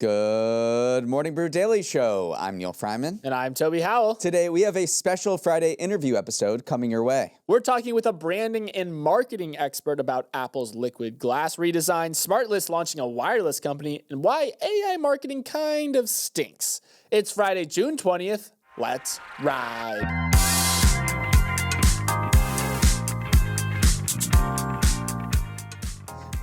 Good morning, Brew Daily Show. I'm Neal Freyman. And I'm Toby Howell. Today, we have a special Friday interview episode coming your way. We're talking with a branding and marketing expert about Apple's liquid glass redesign, SmartList launching a wireless company, and why AI marketing kind of stinks. It's Friday, June 20th. Let's ride.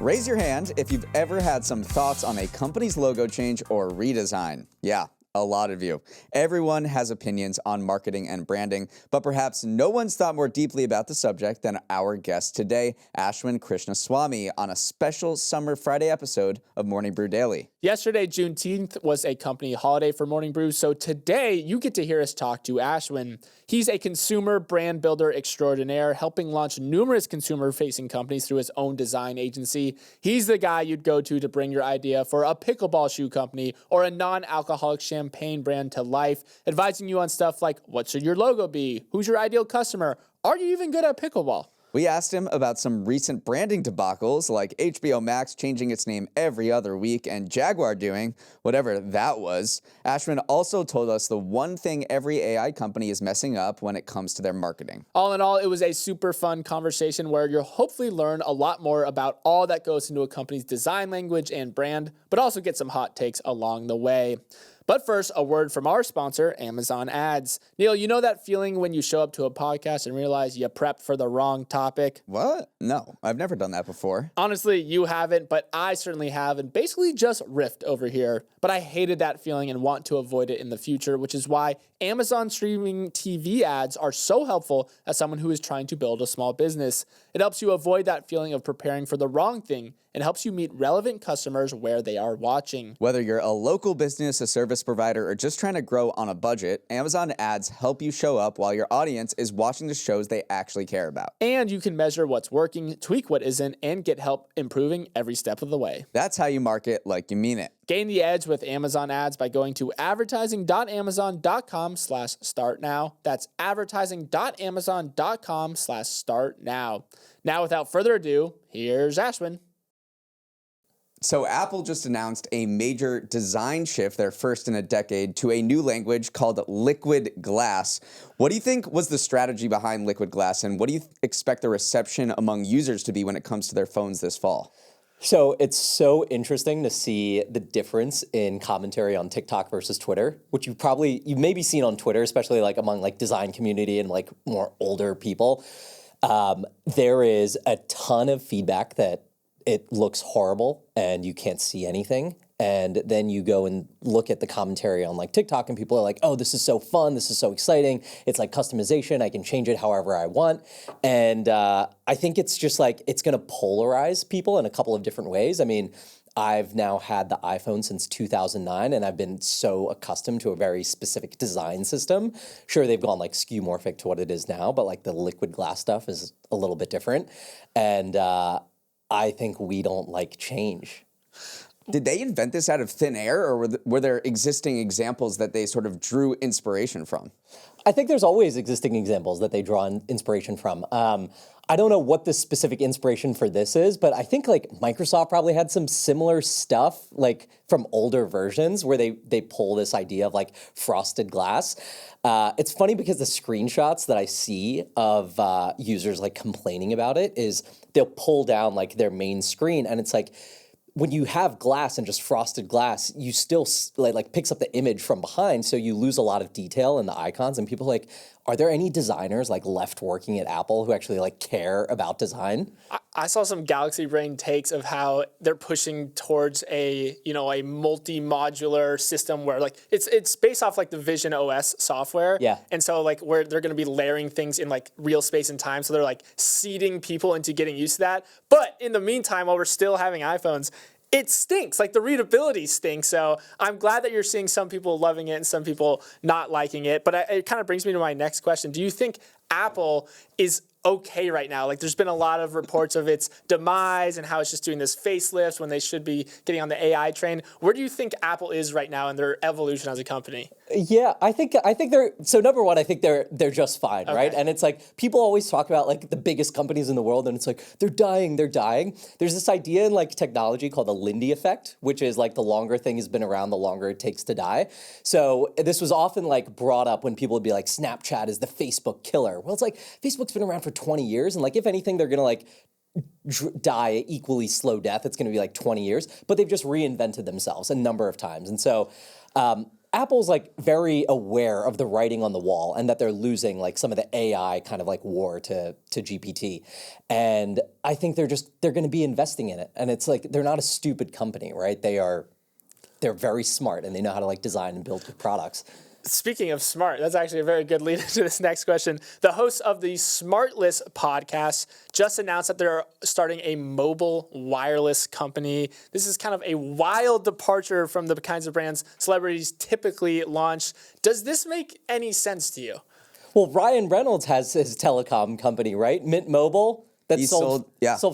Raise your hand if you've ever had some thoughts on a company's logo change or redesign. Yeah, a lot of you. Everyone has opinions on marketing and branding, but perhaps no one's thought more deeply about the subject than our guest today, Ashwinn Krishnaswamy, on a special Summer Friday episode of Morning Brew Daily. Yesterday, Juneteenth, was a company holiday for Morning Brew, so today you get to hear us talk to Ashwinn. He's a consumer brand builder extraordinaire, helping launch numerous consumer-facing companies through his own design agency. He's the guy you'd go to bring your idea for a pickleball shoe company or a non-alcoholic champagne brand to life, advising you on stuff like what should your logo be, who's your ideal customer, are you even good at pickleball? We asked him about some recent branding debacles like HBO Max changing its name every other week and Jaguar doing whatever that was. Ashwinn also told us the one thing every AI company is messing up when it comes to their marketing. All in all, it was a super fun conversation where you'll hopefully learn a lot more about all that goes into a company's design language and brand, but also get some hot takes along the way. But first, a word from our sponsor, Amazon Ads. Neal, you know that feeling when you show up to a podcast and realize you prepped for the wrong topic? What? No, I've never done that before. Honestly, you haven't, but I certainly have, and basically just riffed over here. But I hated that feeling and want to avoid it in the future, which is why Amazon streaming TV ads are so helpful as someone who is trying to build a small business. It helps you avoid that feeling of preparing for the wrong thing and helps you meet relevant customers where they are watching. Whether you're a local business, a service provider, or just trying to grow on a budget, Amazon Ads help you show up while your audience is watching the shows they actually care about. And you can measure what's working, tweak what isn't, and get help improving every step of the way. That's how you market like you mean it. Gain the edge with Amazon Ads by going to advertising.amazon.com/start now. That's advertising.amazon.com/start now. Now, without further ado, here's Ashwinn. So Apple just announced a major design shift, their first in a decade, to a new language called liquid glass. What do you think was the strategy behind liquid glass, and what do you expect the reception among users to be when it comes to their phones this fall? So it's so interesting to see the difference in commentary on TikTok versus Twitter, which you've maybe seen on Twitter, especially like among like design community and like more older people. There is a ton of feedback that it looks horrible and you can't see anything. And then you go and look at the commentary on like TikTok and people are like, oh, this is so fun. This is so exciting. It's like customization. I can change it however I want. And I think it's just like, it's going to polarize people in a couple of different ways. I mean, I've now had the iPhone since 2009 and I've been so accustomed to a very specific design system. Sure, they've gone like skeuomorphic to what it is now, but like the liquid glass stuff is a little bit different. And I think we don't like change. Did they invent this out of thin air, or were there existing examples that they sort of drew inspiration from? I think there's always existing examples that they draw inspiration from. I don't know what the specific inspiration for this is, but I think like Microsoft probably had some similar stuff like from older versions where they pull this idea of like frosted glass. It's funny because the screenshots that I see of users like complaining about it is they'll pull down like their main screen and it's like, when you have glass and just frosted glass, you still like picks up the image from behind, so you lose a lot of detail in the icons. And people are like, are there any designers like left working at Apple who actually like care about design? I saw some Galaxy Brain takes of how they're pushing towards a multi-modular system where like it's based off like the Vision OS software. Yeah. And so like where they're going to be layering things in like real space and time, so they're like seeding people into getting used to that. But in the meantime, while we're still having iPhones, it stinks. Like the readability stinks. So I'm glad that you're seeing some people loving it and some people not liking it. But it kind of brings me to my next question. Do you think Apple is okay right now? Like, there's been a lot of reports of its demise and how it's just doing this facelift when they should be getting on the AI train. Where do you think Apple is right now in their evolution as a company? Yeah, I think they're, so number one, I think they're just fine, right? And it's like, people always talk about like the biggest companies in the world, and it's like, they're dying. There's this idea in like technology called the Lindy effect, which is like the longer thing has been around, the longer it takes to die. So this was often like brought up when people would be like, Snapchat is the Facebook killer. Well, it's like, Facebook's been around for 20 years, and like, if anything, they're gonna like die an equally slow death. It's gonna be like 20 years, but they've just reinvented themselves a number of times. And so Apple's like very aware of the writing on the wall and that they're losing like some of the AI kind of like war to GPT. And I think they're going to be investing in it. And it's like, they're not a stupid company, right? They're very smart, and they know how to like design and build good products. Speaking of smart, that's actually a very good lead into this next question. The hosts of the Smartless podcast just announced that they're starting a mobile wireless company. This is kind of a wild departure from the kinds of brands celebrities typically launch. Does this make any sense to you? Well, Ryan Reynolds has his telecom company, right? Mint Mobile, that sold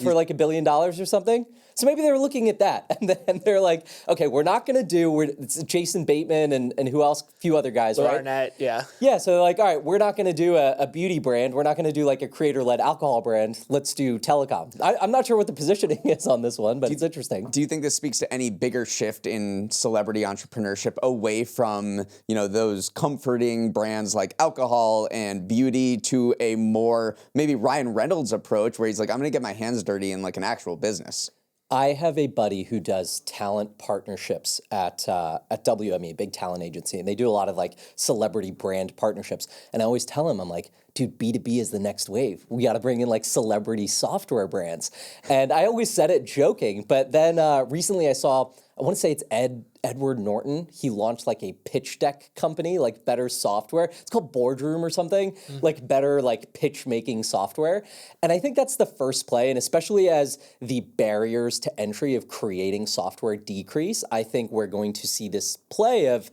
for like $1 billion or something. So maybe they were looking at that, and then they're like, okay, we're not going to do, it's Jason Bateman and who else? A few other guys, right? Arnett, yeah. Yeah, so they're like, all right, we're not going to do a beauty brand. We're not going to do like a creator-led alcohol brand. Let's do telecom. I'm not sure what the positioning is on this one, but it's interesting. Do you think this speaks to any bigger shift in celebrity entrepreneurship away from, those comforting brands like alcohol and beauty to a more maybe Ryan Reynolds approach where he's like, I'm going to get my hands dirty in like an actual business? I have a buddy who does talent partnerships at WME, big talent agency, and they do a lot of like celebrity brand partnerships. And I always tell him, I'm like, dude, B2B is the next wave. We got to bring in like celebrity software brands. And I always said it joking, but then recently I saw, I want to say it's Edward Norton. He launched like a pitch deck company, like better software. It's called Boardroom or something, like better like pitch making software. And I think that's the first play. And especially as the barriers to entry of creating software decrease, I think we're going to see this play of,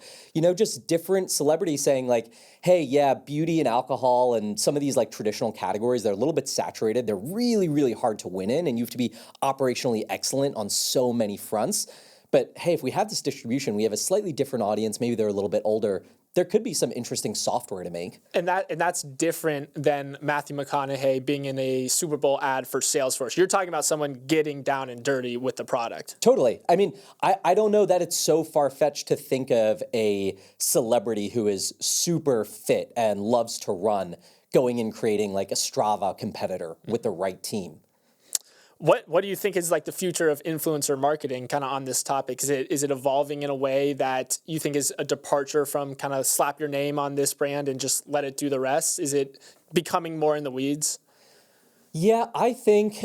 just different celebrities saying like, hey, yeah, beauty and alcohol and some of these like traditional categories, they're a little bit saturated. They're really, really hard to win in, and you have to be operationally excellent on so many fronts. But hey, if we have this distribution, we have a slightly different audience, maybe they're a little bit older, there could be some interesting software to make. And that's different than Matthew McConaughey being in a Super Bowl ad for Salesforce. You're talking about someone getting down and dirty with the product. Totally. I mean, I don't know that it's so far-fetched to think of a celebrity who is super fit and loves to run going and creating like a Strava competitor with the right team. What do you think is like the future of influencer marketing kind of on this topic? Is it evolving in a way that you think is a departure from kind of slap your name on this brand and just let it do the rest? Is it becoming more in the weeds? Yeah, I think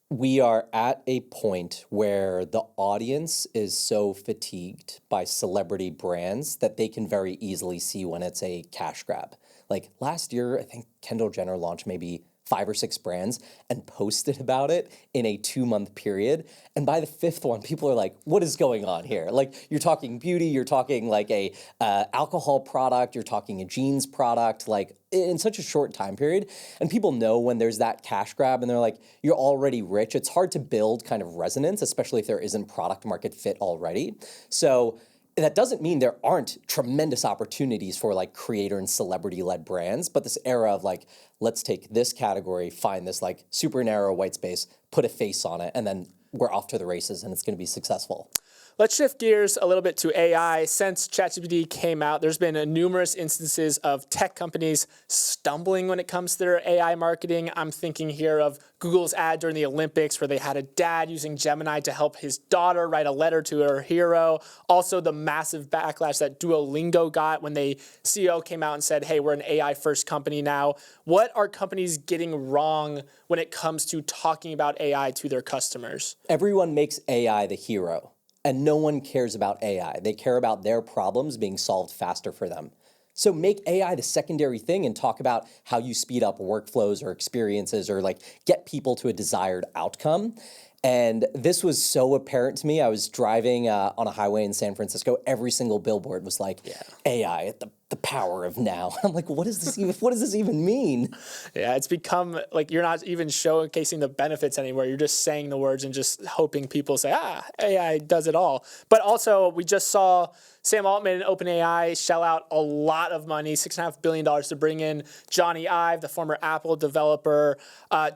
we are at a point where the audience is so fatigued by celebrity brands that they can very easily see when it's a cash grab. Like last year, I think Kendall Jenner launched maybe 5 or 6 brands and posted about it in a 2-month period. And by the 5th one, people are like, what is going on here? Like, you're talking beauty, you're talking like a alcohol product, you're talking a jeans product, like in such a short time period. And people know when there's that cash grab and they're like, you're already rich. It's hard to build kind of resonance, especially if there isn't product market fit already. So that doesn't mean there aren't tremendous opportunities for like creator and celebrity-led brands, but this era of like, let's take this category, find this like super narrow white space, put a face on it, and then we're off to the races and it's going to be successful. Let's shift gears a little bit to AI. Since ChatGPT came out, there's been numerous instances of tech companies stumbling when it comes to their AI marketing. I'm thinking here of Google's ad during the Olympics where they had a dad using Gemini to help his daughter write a letter to her hero. Also, the massive backlash that Duolingo got when the CEO came out and said, hey, we're an AI-first company now. What are companies getting wrong when it comes to talking about AI to their customers? Everyone makes AI the hero. And no one cares about AI. They care about their problems being solved faster for them. So make AI the secondary thing and talk about how you speed up workflows or experiences or like get people to a desired outcome. And this was so apparent to me. I was driving on a highway in San Francisco. Every single billboard was like AI at the the power of now. I'm like, what does this even mean? Yeah, it's become like you're not even showcasing the benefits anymore. You're just saying the words and just hoping people say, AI does it all. But also, we just saw Sam Altman and OpenAI shell out a lot of money, $6.5 billion to bring in Johnny Ive, the former Apple developer,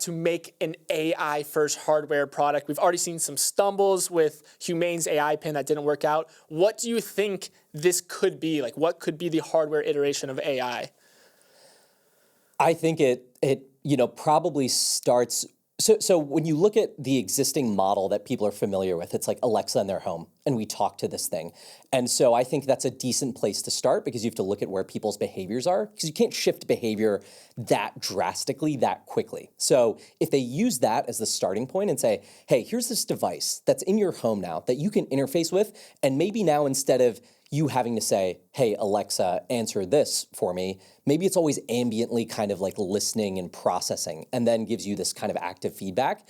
to make an AI-first hardware product. We've already seen some stumbles with Humane's AI pin that didn't work out. What do you think this could be? Like, what could be the hardware iteration of AI? I think it probably starts. So when you look at the existing model that people are familiar with, it's like Alexa in their home, and we talk to this thing. And so I think that's a decent place to start because you have to look at where people's behaviors are because you can't shift behavior that drastically, that quickly. So if they use that as the starting point and say, hey, here's this device that's in your home now that you can interface with, and maybe now instead of you having to say, hey, Alexa, answer this for me, maybe it's always ambiently kind of like listening and processing and then gives you this kind of active feedback.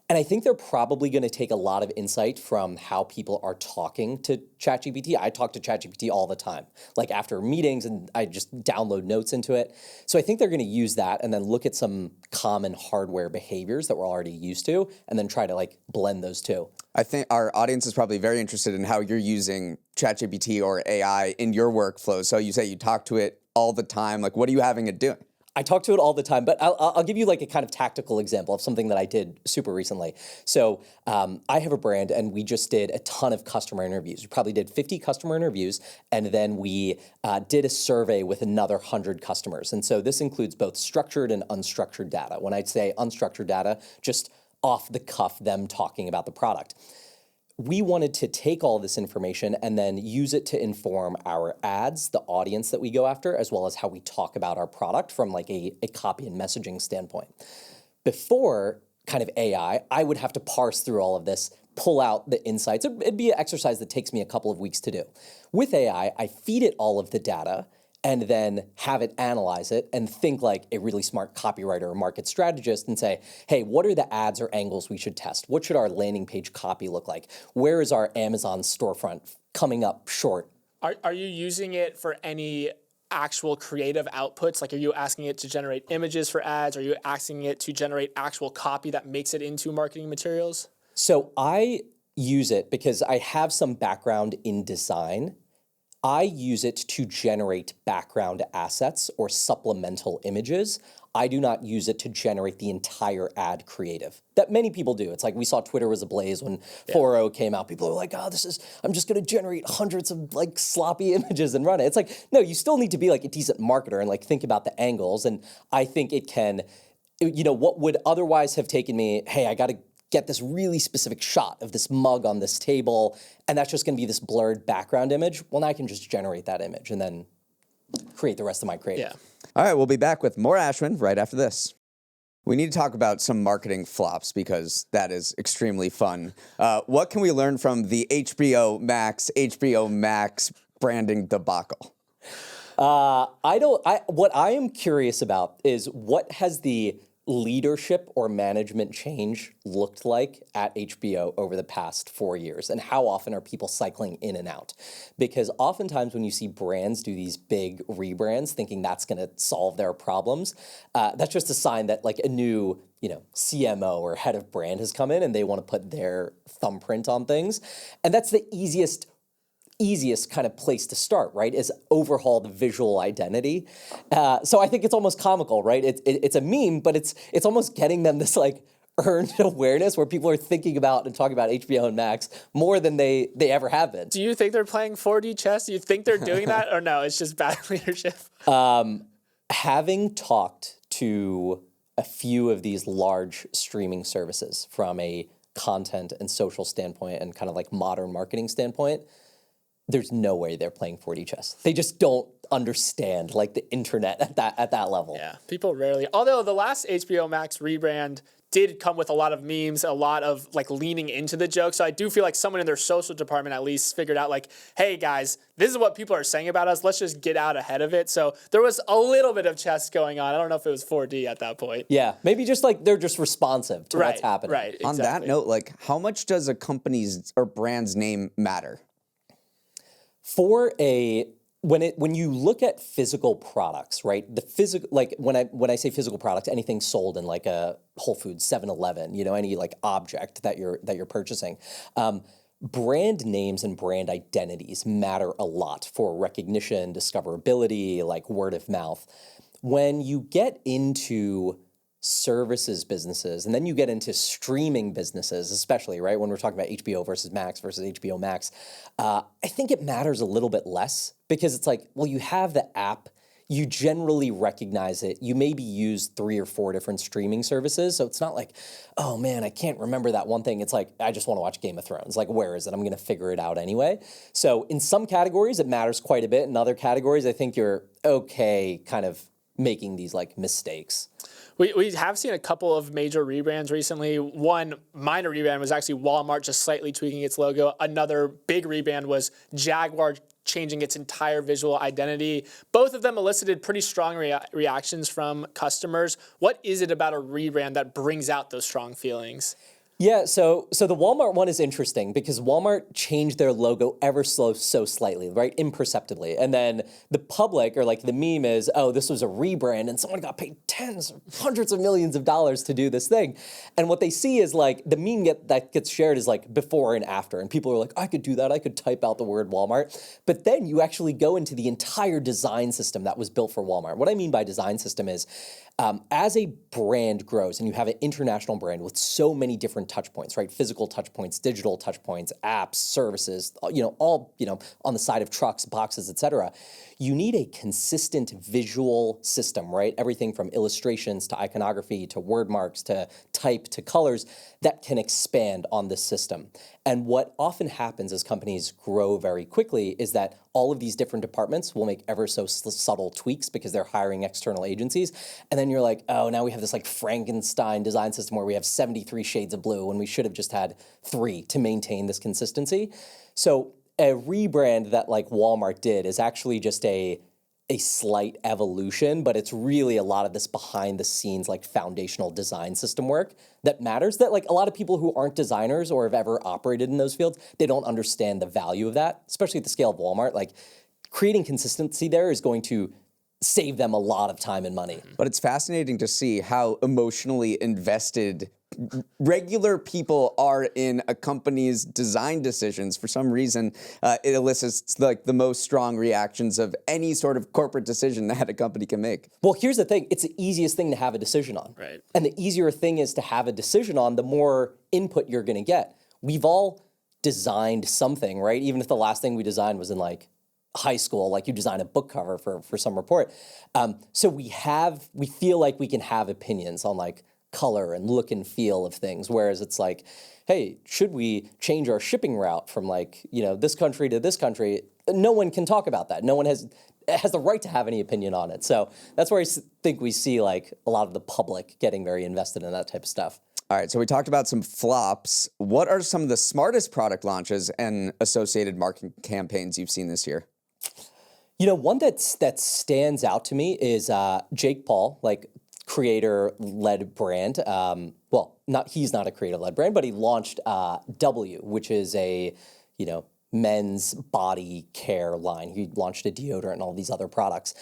And I think they're probably going to take a lot of insight from how people are talking to ChatGPT. I talk to ChatGPT all the time, like after meetings, and I just download notes into it. So I think they're going to use that and then look at some common hardware behaviors that we're already used to and then try to like blend those two. I think our audience is probably very interested in how you're using ChatGPT or AI in your workflow. So you say you talk to it all the time. Like, what are you having it doing? I talk to it all the time, but I'll give you like a kind of tactical example of something that I did super recently. So I have a brand and we just did a ton of customer interviews. We probably did 50 customer interviews and then we did a survey with another 100 customers. And so this includes both structured and unstructured data. When I say unstructured data, just off the cuff, them talking about the product. We wanted to take all this information and then use it to inform our ads, the audience that we go after, as well as how we talk about our product from like a copy and messaging standpoint. Before kind of AI, I would have to parse through all of this, pull out the insights. It'd be an exercise that takes me a couple of weeks to do. With AI, I feed it all of the data and then have it analyze it and think like a really smart copywriter or market strategist and say, hey, what are the ads or angles we should test? What should our landing page copy look like? Where is our Amazon storefront coming up short? Are you using it for any actual creative outputs? Like, are you asking it to generate images for ads? Are you asking it to generate actual copy that makes it into marketing materials? So I use it because I have some background in design. I use it to generate background assets or supplemental images. I do not use it to generate the entire ad creative that many people do. It's like we saw Twitter was ablaze when 4.0 came out. People are like, I'm just going to generate hundreds of like sloppy images and run it. It's like, no, you still need to be like a decent marketer and like think about the angles. And I think it can, what would otherwise have taken me, hey, I got to get this really specific shot of this mug on this table, and that's just going to be this blurred background image. Well, now I can just generate that image and then create the rest of my creative. Yeah. All right, we'll be back with more Ashwinn right after this. We need to talk about some marketing flops because that is extremely fun. What can we learn from the HBO Max branding debacle? What I am curious about is what has the leadership or management change looked like at HBO over the past 4 years, and how often are people cycling in and out? Because oftentimes when you see brands do these big rebrands thinking that's going to solve their problems, that's just a sign that like a new CMO or head of brand has come in and they want to put their thumbprint on things. And that's the easiest kind of place to start, right, is overhaul the visual identity. So I think it's almost comical, right? It's a meme, but it's almost getting them this like earned awareness where people are thinking about and talking about HBO and Max more than they ever have been. Do you think they're playing 4D chess? Do you think they're doing that? Or no, it's just bad leadership? Having talked to a few of these large streaming services from a content and social standpoint and kind of like modern marketing standpoint, there's no way they're playing 4D chess. They just don't understand like the internet at that level. Yeah, people rarely. Although the last HBO Max rebrand did come with a lot of memes, a lot of like leaning into the joke. So I do feel like someone in their social department at least figured out like, hey guys, this is what people are saying about us. Let's just get out ahead of it. So there was a little bit of chess going on. I don't know if it was 4D at that point. Yeah, maybe just like they're just responsive to what's happening. Right. Exactly. On that note, like how much does a company's or brand's name matter? For a when you look at physical products, right? The physical, like when I say physical products, anything sold in like a Whole Foods, 7-Eleven, any like object that you're purchasing. Brand names and brand identities matter a lot for recognition, discoverability, like word of mouth. When you get into services businesses, and then you get into streaming businesses, especially, right, when we're talking about HBO versus Max versus HBO Max, I think it matters a little bit less because it's like, well, you have the app, you generally recognize it, you maybe use 3 or 4 different streaming services, so it's not like, oh man, I can't remember that one thing. It's like, I just want to watch Game of Thrones. Like, where is it? I'm going to figure it out anyway. So in some categories, it matters quite a bit. In other categories, I think you're okay kind of making these like mistakes. We have seen a couple of major rebrands recently. One minor rebrand was actually Walmart just slightly tweaking its logo. Another big rebrand was Jaguar changing its entire visual identity. Both of them elicited pretty strong reactions from customers. What is it about a rebrand that brings out those strong feelings? Yeah, so the Walmart one is interesting because Walmart changed their logo ever so slightly, right, imperceptibly. And then the public, or like the meme is, oh, this was a rebrand and someone got paid tens or hundreds of millions of dollars to do this thing. And what they see is like, the meme that gets shared is like before and after. And people are like, I could do that, I could type out the word Walmart. But then you actually go into the entire design system that was built for Walmart. What I mean by design system is, as a brand grows and you have an international brand with so many different touch points, right? Physical touch points, digital touch points, apps, services, all, on the side of trucks, boxes, et cetera. You need a consistent visual system, right? Everything from illustrations to iconography to word marks to type to colors that can expand on this system. And what often happens as companies grow very quickly is that all of these different departments will make ever so subtle tweaks because they're hiring external agencies. And then you're like, oh, now we have this like Frankenstein design system where we have 73 shades of blue when we should have just had 3 to maintain this consistency. So a rebrand that like Walmart did is actually just a slight evolution, but it's really a lot of this behind the scenes like foundational design system work that matters, that like a lot of people who aren't designers or have ever operated in those fields, they don't understand the value of that, especially at the scale of Walmart. Like creating consistency there is going to save them a lot of time and money. But it's fascinating to see how emotionally invested regular people are in a company's design decisions. For some reason, it elicits like the most strong reactions of any sort of corporate decision that a company can make. Well, here's the thing. It's the easiest thing to have a decision on. Right. And the easier thing is to have a decision on, the more input you're going to get. We've all designed something, right? Even if the last thing we designed was in like high school, like you design a book cover for some report. So we feel like we can have opinions on like color and look and feel of things, whereas it's like, hey, should we change our shipping route from like, this country to this country? No one can talk about that. No one has the right to have any opinion on it. So that's where I think we see like a lot of the public getting very invested in that type of stuff. All right, so we talked about some flops. What are some of the smartest product launches and associated marketing campaigns you've seen this year? One that stands out to me is Jake Paul, like creator-led brand. He's not a creator-led brand, but he launched W, which is a, men's body care line. He launched a deodorant and all these other products.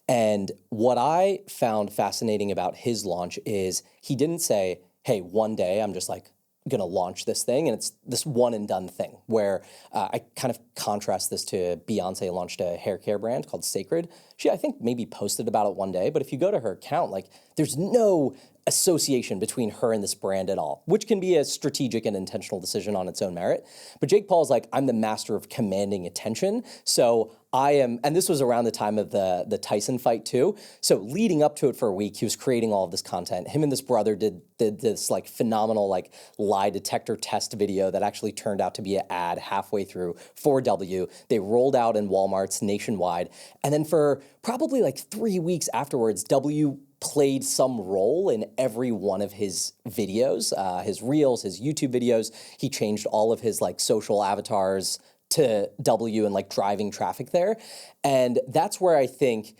And what I found fascinating about his launch is he didn't say, hey, one day I'm just like going to launch this thing, and it's this one and done thing where I kind of contrast this to Beyonce launched a hair care brand called Sacred. She, I think, maybe posted about it one day, but if you go to her account, like there's no association between her and this brand at all, which can be a strategic and intentional decision on its own merit. But Jake Paul's like, I'm the master of commanding attention. So I am, and this was around the time of the Tyson fight too. So leading up to it for a week, he was creating all of this content. Him and this brother did this like phenomenal like lie detector test video that actually turned out to be an ad halfway through for W. They rolled out in Walmarts nationwide. And then for probably like 3 weeks afterwards, W played some role in every one of his videos, his reels, his YouTube videos. He changed all of his like social avatars to W and like driving traffic there. And that's where I think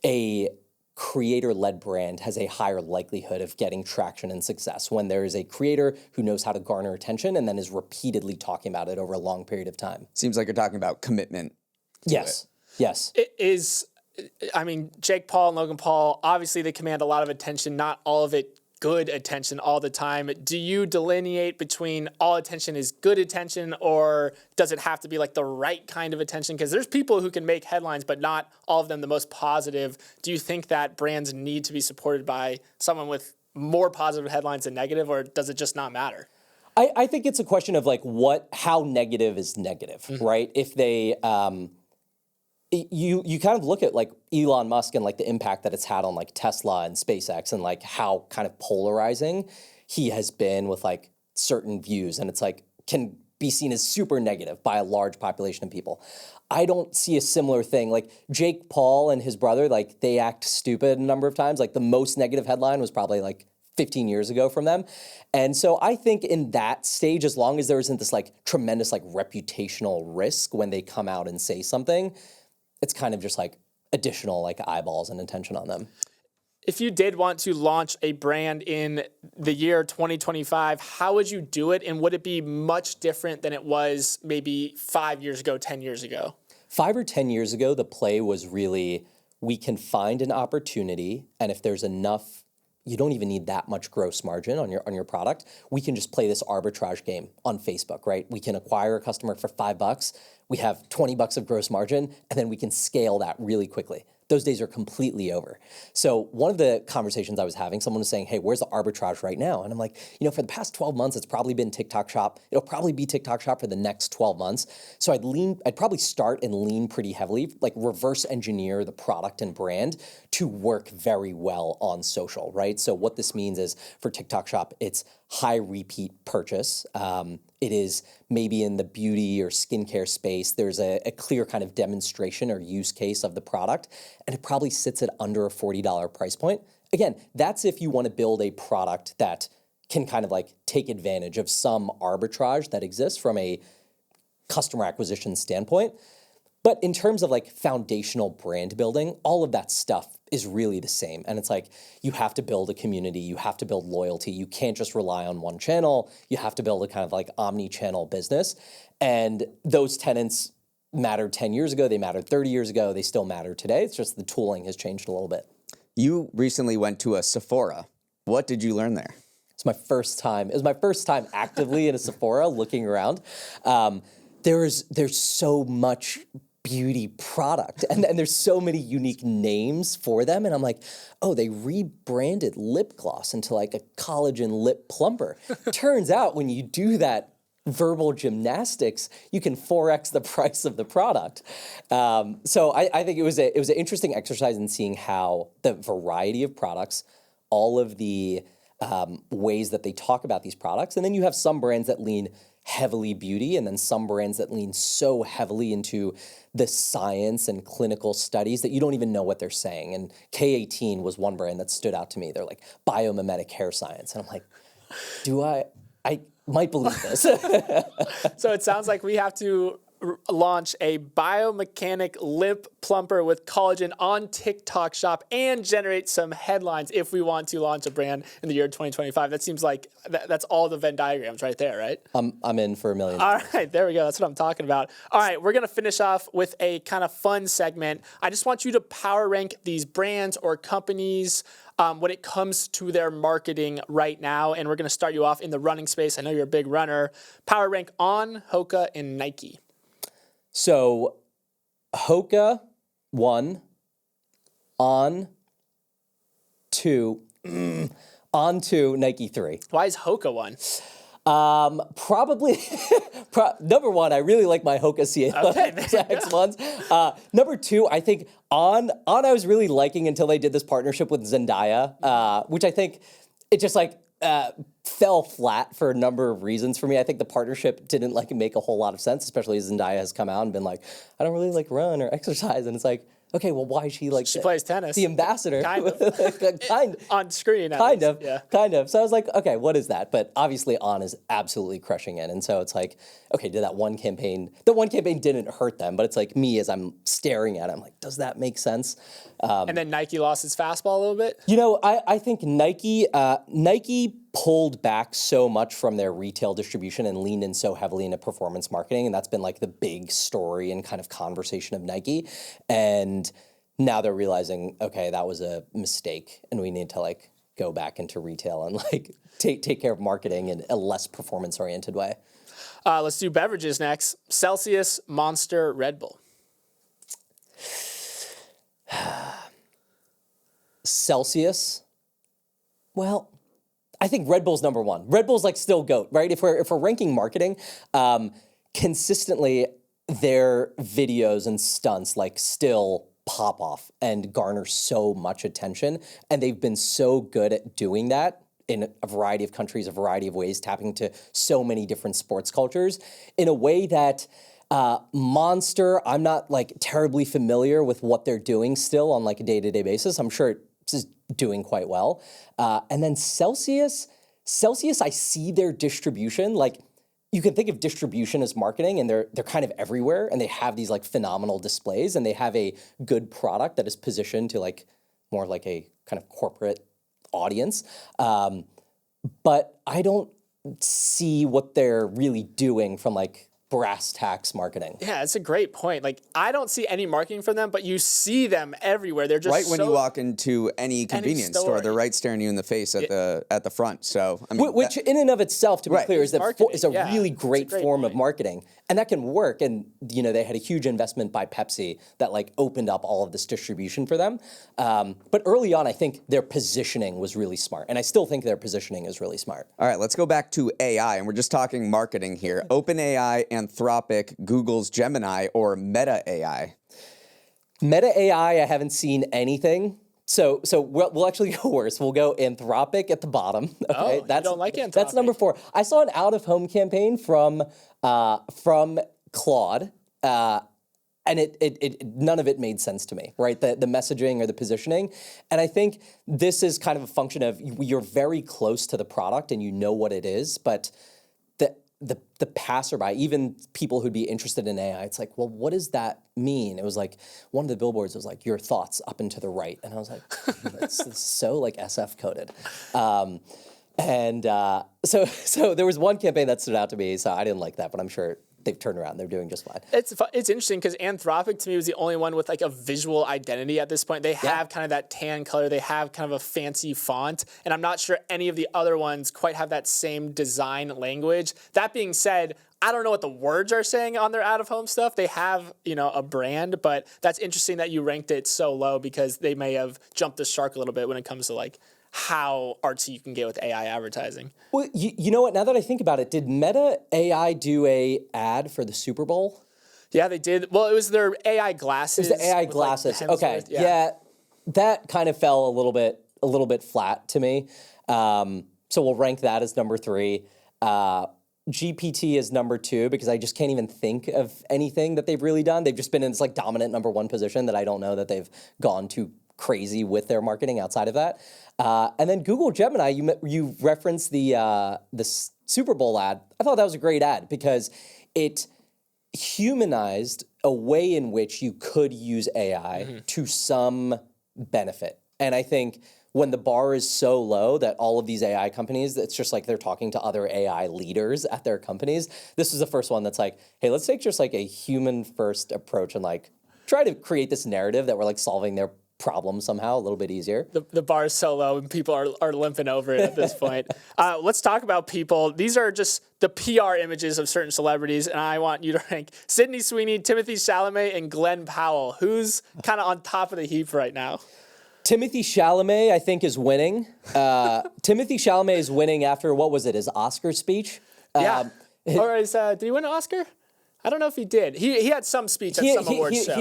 a creator-led brand has a higher likelihood of getting traction and success, when there is a creator who knows how to garner attention and then is repeatedly talking about it over a long period of time. Seems like you're talking about commitment. Yes. Yes. Jake Paul and Logan Paul, obviously they command a lot of attention, not all of it good attention all the time. Do you delineate between all attention is good attention, or does it have to be like the right kind of attention? Because there's people who can make headlines, but not all of them the most positive. Do you think that brands need to be supported by someone with more positive headlines than negative, or does it just not matter? I think it's a question of like how negative is negative, right? If they, you kind of look at like Elon Musk and like the impact that it's had on like Tesla and SpaceX and like how kind of polarizing he has been with like certain views, and it's like can be seen as super negative by a large population of people. I don't see a similar thing. Like Jake Paul and his brother, like they act stupid a number of times. Like the most negative headline was probably like 15 years ago from them. And so I think in that stage, as long as there isn't this like tremendous like reputational risk when they come out and say something, it's kind of just like additional like eyeballs and attention on them. If you did want to launch a brand in the year 2025, how would you do it? And would it be much different than it was maybe 5 years ago, 10 years ago? 5 or 10 years ago, the play was really, we can find an opportunity, and if there's enough, you don't even need that much gross margin on your product. We can just play this arbitrage game on Facebook, right? We can acquire a customer for $5. We have $20 of gross margin, and then we can scale that really quickly. Those days are completely over. So one of the conversations I was having, someone was saying, hey, where's the arbitrage right now? And I'm like, for the past 12 months, it's probably been TikTok Shop. It'll probably be TikTok Shop for the next 12 months. So I'd probably start and lean pretty heavily, like reverse engineer the product and brand to work very well on social, right? So what this means is for TikTok Shop, it's high repeat purchase. It is maybe in the beauty or skincare space, there's a clear kind of demonstration or use case of the product, and it probably sits at under a $40 price point. Again, that's if you want to build a product that can kind of like take advantage of some arbitrage that exists from a customer acquisition standpoint. But in terms of like foundational brand building, all of that stuff is really the same. And it's like, you have to build a community, you have to build loyalty. You can't just rely on one channel. You have to build a kind of like omni-channel business. And those tenets mattered 10 years ago, they mattered 30 years ago, they still matter today. It's just the tooling has changed a little bit. You recently went to a Sephora. What did you learn there? It's my first time. It was my first time actively in a Sephora looking around. There's so much beauty product and there's so many unique names for them, and I'm like, oh, they rebranded lip gloss into like a collagen lip plumper. Turns out when you do that verbal gymnastics, you can 4x the price of the product. So I think it was an interesting exercise in seeing how the variety of products, all of the ways that they talk about these products, and then you have some brands that lean heavily beauty, and then some brands that lean so heavily into the science and clinical studies that you don't even know what they're saying. And K18 was one brand that stood out to me. They're like biomimetic hair science. And I'm like, I might believe this. So it sounds like we have to launch a biomechanic lip plumper with collagen on TikTok Shop and generate some headlines if we want to launch a brand in the year 2025. That seems like that's all the Venn diagrams right there, right? I'm in for $1 million. All right, there we go. That's what I'm talking about. All right, we're going to finish off with a kind of fun segment. I just want you to power rank these brands or companies when it comes to their marketing right now. And we're going to start you off in the running space. I know you're a big runner. Power rank On, Hoka, and Nike. So Hoka, 1, On, 2, On 2, Nike 3. Why is Hoka 1? Probably, number 1, I really like my Hoka CX ones. Number 2, I think On I was really liking until they did this partnership with Zendaya, which I think it just like fell flat for a number of reasons for me. I think the partnership didn't like make a whole lot of sense, especially as Zendaya has come out and been like, I don't really like run or exercise. And it's like, okay, well, why is she like... She plays tennis. The ambassador. Kind of. On screen. Kind of. So I was like, okay, what is that? But obviously On is absolutely crushing it. And so it's like, okay, the one campaign didn't hurt them, but it's like me as I'm staring at it, I'm like, does that make sense? And then Nike lost its fastball a little bit? I think Nike pulled back so much from their retail distribution and leaned in so heavily into performance marketing. And that's been like the big story and kind of conversation of Nike. And now they're realizing, okay, that was a mistake and we need to like go back into retail and like take care of marketing in a less performance oriented way. Let's do beverages next. Celsius, Monster, Red Bull. Celsius. Well, I think Red Bull's number one. Red Bull's like still GOAT, right? If we're ranking marketing, consistently their videos and stunts like still pop off and garner so much attention, and they've been so good at doing that in a variety of countries, a variety of ways, tapping into so many different sports cultures in a way that Monster, I'm not like terribly familiar with what they're doing still on like a day-to-day basis. I'm sure it's doing quite well. And then Celsius, I see their distribution. Like you can think of distribution as marketing, and they're kind of everywhere, and they have these like phenomenal displays, and they have a good product that is positioned to like more like a kind of corporate audience. But I don't see what they're really doing from like brass tacks marketing. Yeah, that's a great point. Like, I don't see any marketing from them, but you see them everywhere. They're just right when you walk into any convenience store, they're right staring you in the face at the front. So I mean, which in and of itself, to be clear, is a really great form of marketing, and that can work. And you know, they had a huge investment by Pepsi that like opened up all of this distribution for them. But early on, I think their positioning was really smart, and I still think their positioning is really smart. All right, let's go back to AI, and we're just talking marketing here. OpenAI, Anthropic, Google's Gemini, or Meta AI? Meta AI, I haven't seen anything. So we'll actually go worse. We'll go Anthropic at the bottom. Okay, you don't like Anthropic. That's number 4. I saw an out-of-home campaign from Claude, and it none of it made sense to me, right? The messaging or the positioning. And I think this is kind of a function of you're very close to the product and you know what it is, but the passerby, even people who'd be interested in AI, it's like, well, what does that mean? It was like, one of the billboards was like, your thoughts up and to the right. And I was like, that's so like SF coded. So there was one campaign that stood out to me, so I didn't like that, but I'm sure they've turned around. They're doing just fine. It's interesting because Anthropic to me was the only one with like a visual identity at this point. They have kind of that tan color. They have kind of a fancy font. And I'm not sure any of the other ones quite have that same design language. That being said, I don't know what the words are saying on their out-of-home stuff. They have, you know, a brand, but that's interesting that you ranked it so low because they may have jumped the shark a little bit when it comes to like how artsy you can get with AI advertising. Well, you know what? Now that I think about it, did Meta AI do a ad for the Super Bowl? Yeah, they did. Well, it was their AI glasses. It was the AI glasses. Like okay, yeah, that kind of fell a little bit flat to me. So we'll rank that as number 3. GPT is number 2 because I just can't even think of anything that they've really done. They've just been in this like dominant number 1 position that I don't know that they've gone too crazy with their marketing outside of that. And then Google Gemini, you referenced the Super Bowl ad. I thought that was a great ad because it humanized a way in which you could use AI to some benefit. And I think when the bar is so low that all of these AI companies, it's just like they're talking to other AI leaders at their companies. This is the first one that's like, hey, let's take just like a human first approach and like try to create this narrative that we're like solving their problem somehow a little bit easier. The bar is so low and people are limping over it at this point. Let's talk about people. These are just the PR images of certain celebrities, and I want you to rank Sydney Sweeney, Timothy Chalamet, and Glenn Powell. Who's kind of on top of the heap right now? Timothy Chalamet, I think, is winning. Timothy Chalamet is winning after, what was it, his Oscar speech? Yeah. Or did he win an Oscar? I don't know if he did. He had some speech at some awards show.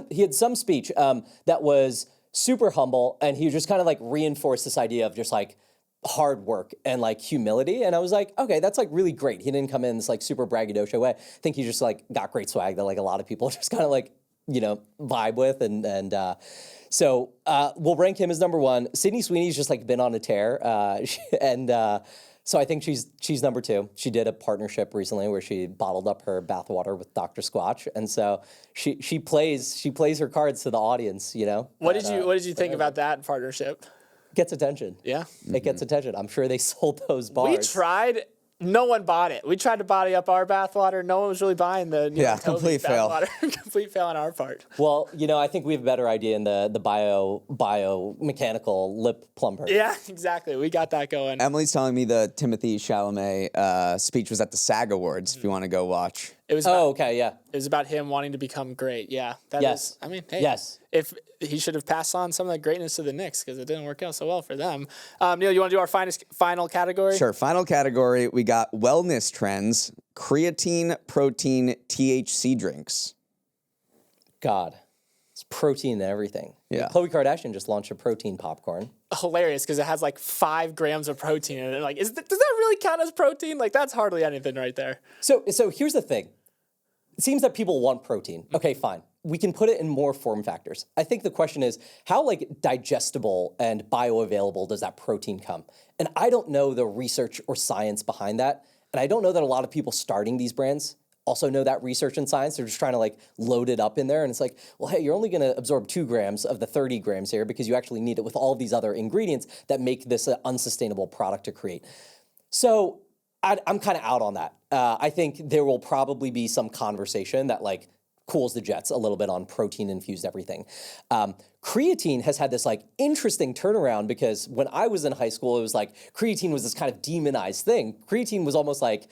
He had some speech that was super humble, and he just kind of like reinforced this idea of just like hard work and like humility. And I was like, okay, that's like really great. He didn't come in this like super braggadocio way. I think he just like got great swag that like a lot of people just kind of like, you know, vibe with. So we'll rank him as number 1. Sydney Sweeney's just like been on a tear, so I think she's number 2. She did a partnership recently where she bottled up her bathwater with Dr. Squatch, and so she plays her cards to the audience. You know. What did you think about that partnership? Gets attention. Yeah. It gets attention. I'm sure they sold those bars. We tried. No one bought it. We tried to body up our bathwater. No one was really buying the Neal and Toby complete fail. bathwater. Complete fail on our part. Well, I think we have a better idea in the biomechanical lip plumper. Yeah, exactly. We got that going. Emily's telling me the Timothée Chalamet speech was at the SAG Awards, if you want to go watch. It was about, okay, yeah. It was about him wanting to become great. Yeah. Yes. I mean, hey. Yes. If he should have passed on some of the greatness to the Knicks because it didn't work out so well for them. Neal, you want to do our final category? Sure. Final category, we got wellness trends, creatine, protein, THC drinks. God, it's protein and everything. Yeah. Khloe Kardashian just launched a protein popcorn. Hilarious because it has like 5 grams of protein in it. Like, does that really count as protein? Like, that's hardly anything right there. So here's the thing. It seems that people want protein. Okay, fine. We can put it in more form factors. I think the question is, how digestible and bioavailable does that protein come? And I don't know the research or science behind that. And I don't know that a lot of people starting these brands also know that research and science. They're just trying to load it up in there. And it's like, well, hey, you're only going to absorb 2 grams of the 30 grams here because you actually need it with all these other ingredients that make this an unsustainable product to create. So I'm kind of out on that. I think there will probably be some conversation that cools the jets a little bit on protein-infused everything. Creatine has had this interesting turnaround because when I was in high school, it was creatine was this kind of demonized thing. Creatine was almost like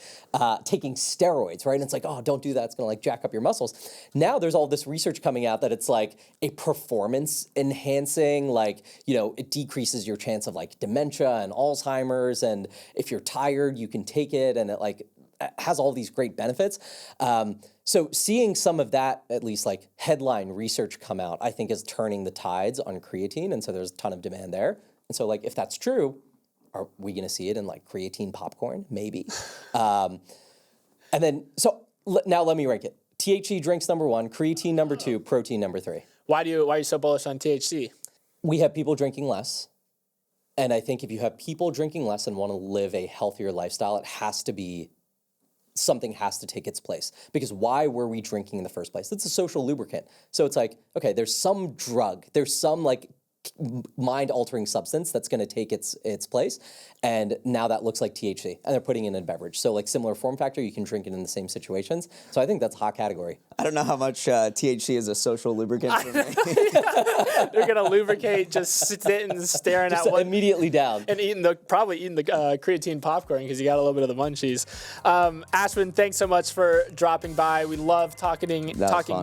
taking steroids, right? And it's oh, don't do that. It's going to jack up your muscles. Now there's all this research coming out that it's a performance enhancing, it decreases your chance of dementia and Alzheimer's. And if you're tired, you can take it and it has all these great benefits. So seeing some of that, at least headline research come out, I think is turning the tides on creatine. And so there's a ton of demand there. And so if that's true, are we going to see it in creatine popcorn? Maybe. And then, now let me rank it. THC drinks number 1, creatine number 2, protein number 3. Why are you so bullish on THC? We have people drinking less. And I think if you have people drinking less and want to live a healthier lifestyle, something has to take its place. Because why were we drinking in the first place? It's a social lubricant. So it's okay, there's some drug, there's some mind-altering substance that's going to take its place, and now that looks like THC, and they're putting it in a beverage. So similar form factor, you can drink it in the same situations. So I think that's a hot category. I don't know how much THC is a social lubricant for me. They're going to lubricate just sitting and staring just at one. Immediately down. And probably eating the creatine popcorn because you got a little bit of the munchies. Ashwinn, thanks so much for dropping by. We love talking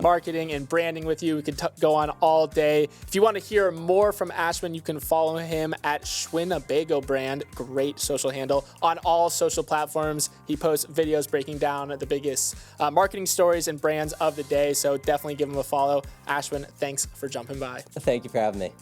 marketing and branding with you. We could go on all day. If you want to hear more from Ashwinn, you can follow him at Schwinnebago Brand. Great social handle on all social platforms. He posts videos breaking down the biggest marketing stories and brands of the day. So definitely give him a follow. Ashwinn, thanks for jumping by. Thank you for having me.